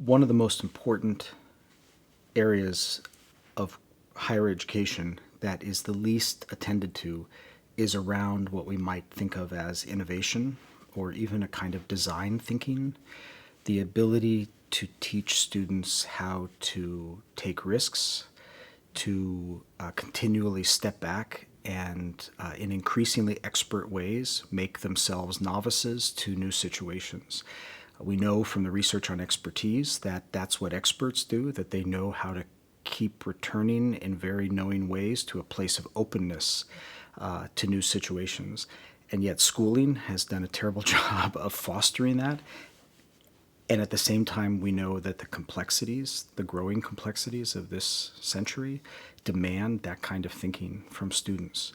one of the most important areas of higher education that is the least attended to is around what we might think of as innovation or even a kind of design thinking, the ability to teach students how to take risks, to continually step back and in increasingly expert ways make themselves novices to new situations. We know from the research on expertise that that's what experts do, that they know how to keep returning in very knowing ways to a place of openness to new situations. And yet schooling has done a terrible job of fostering that. And at the same time, we know that the complexities, the growing complexities of this century demand that kind of thinking from students.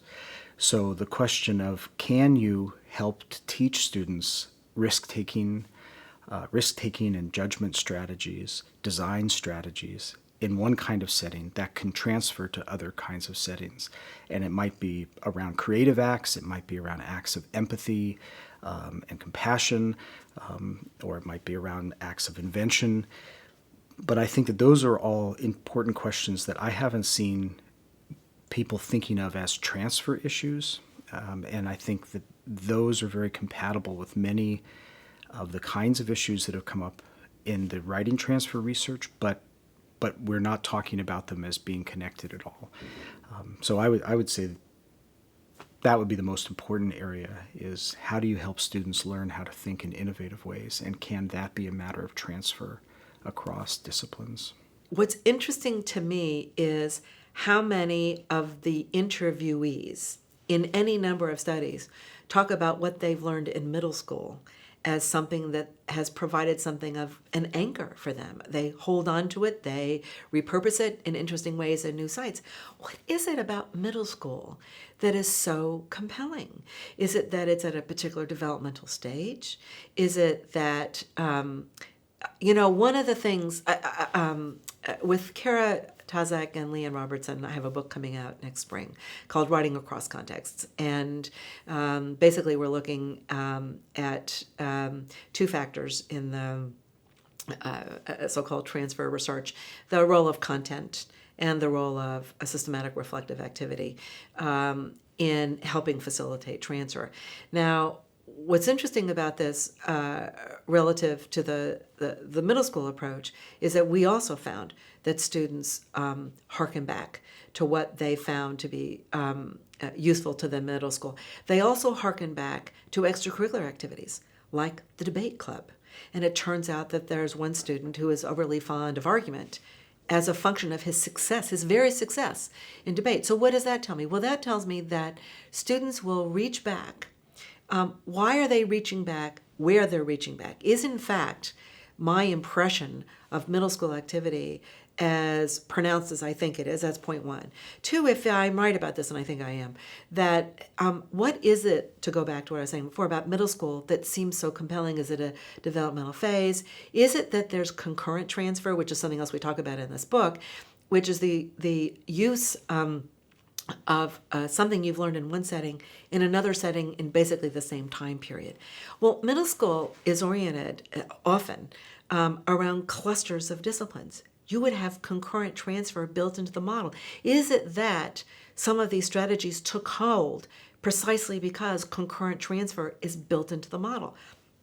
So the question of, can you help to teach students risk-taking and judgment strategies, design strategies in one kind of setting that can transfer to other kinds of settings? And it might be around creative acts, it might be around acts of empathy and compassion, or it might be around acts of invention. But I think that those are all important questions that I haven't seen people thinking of as transfer issues. And I think that those are very compatible with many of the kinds of issues that have come up in the writing transfer research, but we're not talking about them as being connected at all. So I would say that would be the most important area, is how do you help students learn how to think in innovative ways, and can that be a matter of transfer across disciplines? What's interesting to me is how many of the interviewees in any number of studies talk about what they've learned in middle school as something that has provided something of an anchor for them. They hold on to it, they repurpose it in interesting ways in new sites. What is it about middle school that is so compelling? Is it that it's at a particular developmental stage? Is it that, one of the things, with Kara Tazak and Leanne Robertson, I have a book coming out next spring called Writing Across Contexts. And basically we're looking at two factors in the so-called transfer research: the role of content and the role of a systematic reflective activity in helping facilitate transfer. Now, what's interesting about this relative to the middle school approach is that we also found that students hearken back to what they found to be useful to the middle school. They also hearken back to extracurricular activities like the debate club. And it turns out that there's one student who is overly fond of argument as a function of his success, his very success in debate. So what does that tell me? Well, that tells me that students will reach back. Why are they reaching back? Where they're reaching back is, in fact, my impression of middle school activity as pronounced as I think it is. That's point one. Two, if I'm right about this, and I think I am, that what is it, to go back to what I was saying before about middle school, that seems so compelling? Is it a developmental phase? Is it that there's concurrent transfer, which is something else we talk about in this book, which is the use of something you've learned in one setting in another setting in basically the same time period? Well, middle school is oriented often around clusters of disciplines. You would have concurrent transfer built into the model. Is it that some of these strategies took hold precisely because concurrent transfer is built into the model?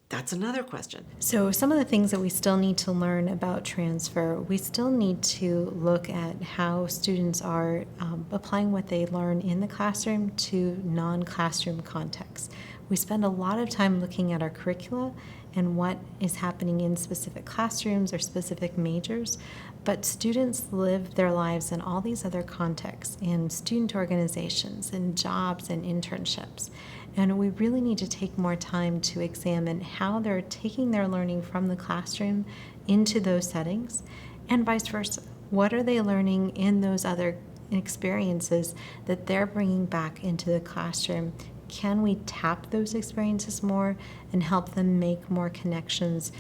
That's another question. So some of the things that we still need to learn about transfer, we still need to look at how students are applying what they learn in the classroom to non-classroom contexts. We spend a lot of time looking at our curricula and what is happening in specific classrooms or specific majors, but students live their lives in all these other contexts, in student organizations, in jobs and internships. And we really need to take more time to examine how they're taking their learning from the classroom into those settings, and vice versa. What are they learning in those other experiences that they're bringing back into the classroom? Can we tap those experiences more and help them make more connections,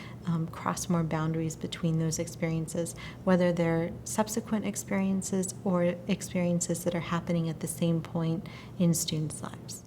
cross more boundaries between those experiences, whether they're subsequent experiences or experiences that are happening at the same point in students' lives?